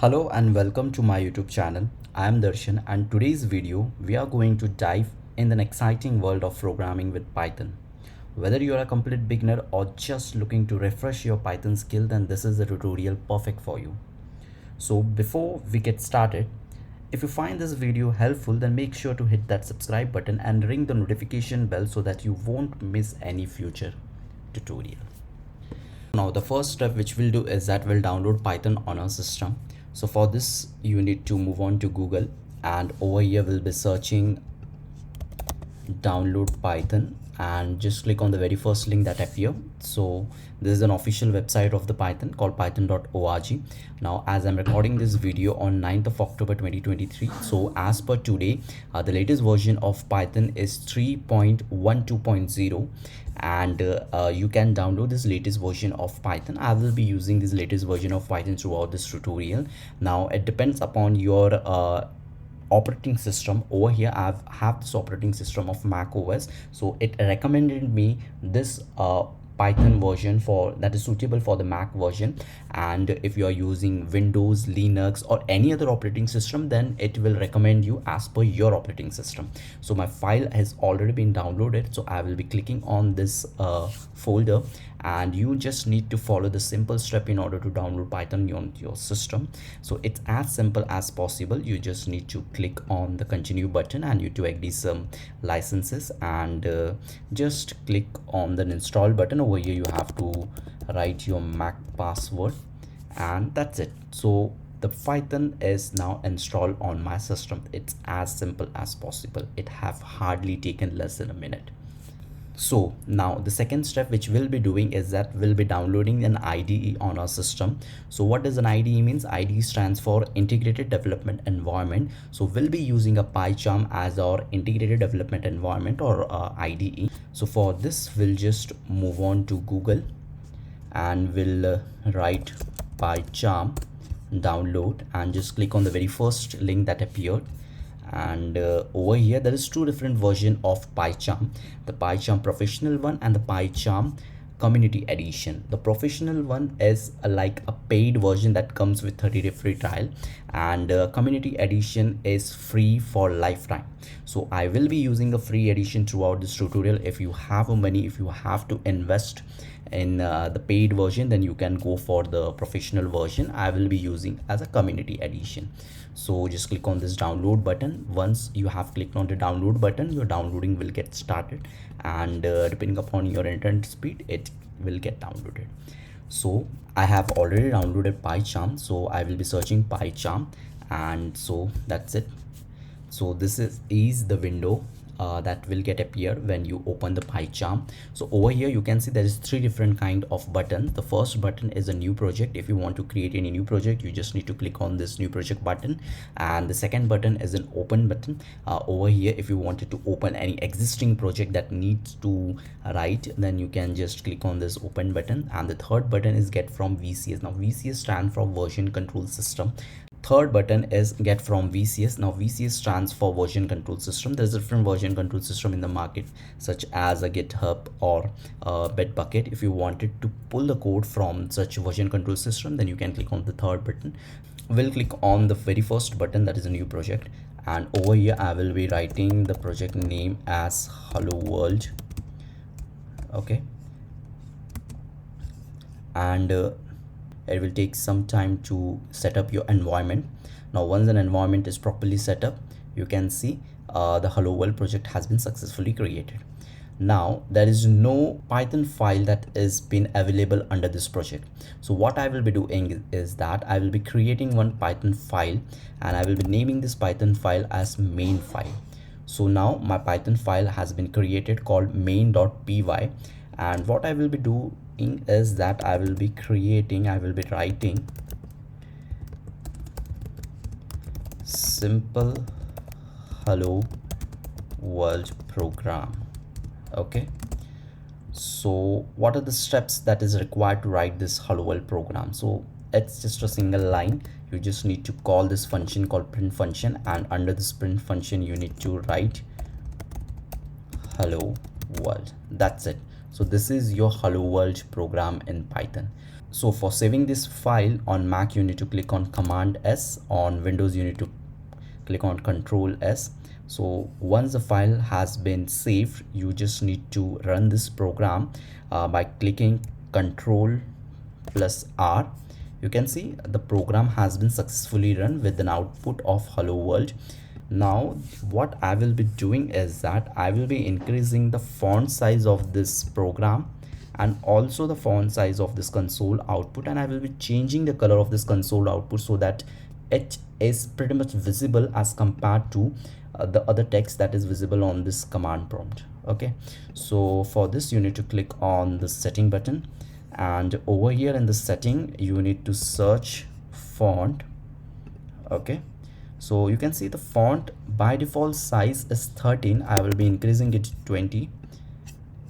Hello and welcome to my YouTube channel. I am Darshan and today's video we are going to dive in the exciting world of programming with Python. Whether you are a complete beginner or just looking to refresh your Python skill, then this is the tutorial perfect for you. So before we get started, if you find this video helpful, then make sure to hit that subscribe button and ring the notification bell so that you won't miss any future tutorial. Now the first step which we'll do is that we'll download Python on our system. So for this you need to move on to Google, and over here we'll be searching download Python and just click on the very first link that appear. So this is an official website of the Python called python.org. Now as I'm recording this video on 9th of October 2023, so as per today the latest version of Python is 3.12.0, and you can download this latest version of Python. I will be using this latest version of Python throughout this tutorial. Now it depends upon your operating system. Over here I have this operating system of Mac OS, so it recommended me this Python version for that is suitable for the Mac version. And if you are using Windows, Linux or any other operating system, then it will recommend you as per your operating system. So my file has already been downloaded, so I will be clicking on this folder, and you just need to follow the simple step in order to download Python on your system. So it's as simple as possible. You just need to click on the continue button and you to agree some licenses, and just click on the install button. Over here you have to write your Mac password, and that's it. So the Python is now installed on my system. It's as simple as possible. It have hardly taken less than a minute. So now the second step which we'll be doing is that we'll be downloading an IDE on our system. So what does an IDE means? IDE stands for Integrated Development Environment. So we'll be using a PyCharm as our Integrated Development Environment, or IDE. So for this we'll just move on to Google and we'll write PyCharm download and just click on the very first link that appeared. And over here there is two different version of PyCharm, the PyCharm professional one and the PyCharm community edition. The professional one is like a paid version that comes with 30-day free trial, and community edition is free for lifetime. So I will be using the free edition throughout this tutorial. If you have money, if you have to invest in the paid version, then you can go for the professional version. I will be using as a community edition. So just click on this download button. Once you have clicked on the download button, your downloading will get started, and depending upon your internet speed, it will get downloaded. So I have already downloaded PyCharm, so I will be searching PyCharm, and so that's it. So this is the window that will get appear when you open the PyCharm. So over here you can see there is three different kind of button. The first button is a new project. If you want to create any new project, you just need to click on this new project button. And the second button is an open button. Over here, if you wanted to open any existing project that needs to write, then you can just click on this open button. And the third button is get from VCS. Now VCS stands for version control system. Third button is get from VCS. Now VCS stands for version control system. There's a different version control system in the market, such as a GitHub or a Bitbucket. If you wanted to pull the code from such version control system, then you can click on the third button. We'll click on the very first button, that is a new project, and over here I will be writing the project name as Hello World. Okay, and it will take some time to set up your environment. Now once an environment is properly set up, you can see the Hello World project has been successfully created. Now there is no Python file that is been available under this project. So what I will be doing is that I will be creating one Python file, and I will be naming this Python file as main file. So now my Python file has been created called main.py, and what I will be doing is that I will be writing simple hello world program. Okay, so what are the steps that is required to write this hello world program? So it's just a single line. You just need to call this function called print function, and under this print function you need to write hello world. That's it. So this is your hello world program in Python. So for saving this file on Mac, you need to click on Command S. On Windows, you need to click on Control S. So once the file has been saved, you just need to run this program by clicking Control plus R. You can see the program has been successfully run with an output of hello world. Now what I will be doing is that I will be increasing the font size of this program and also the font size of this console output, and I will be changing the color of this console output so that it is pretty much visible as compared to the other text that is visible on this command prompt. Okay, so for this you need to click on the setting button, and over here in the setting you need to search font. Okay, so you can see the font by default size is 13. I will be increasing it to 20.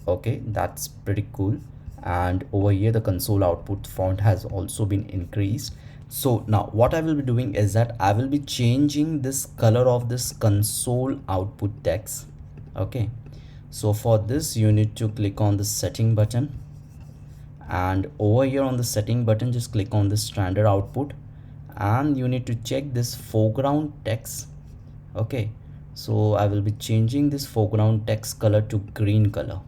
Okay, that's pretty cool. And over here the console output font has also been increased. So now what I will be doing is that I will be changing this color of this console output text. Okay, so for this you need to click on the setting button, and over here on the setting button just click on the standard output, and you need to check this foreground text. Okay, so I will be changing this foreground text color to green color.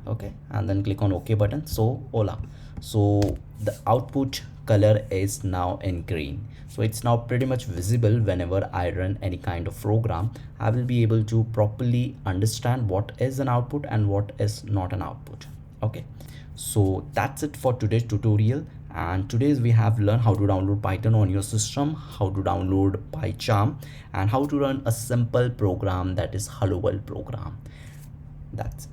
Okay, and then click on OK button. So voila, so the output color is now in green. So it's now pretty much visible. Whenever I run any kind of program, I will be able to properly understand what is an output and what is not an output. Okay, so that's it for today's tutorial. And today's we have learned how to download Python on your system, how to download PyCharm, and how to run a simple program that is hello world program. That's it.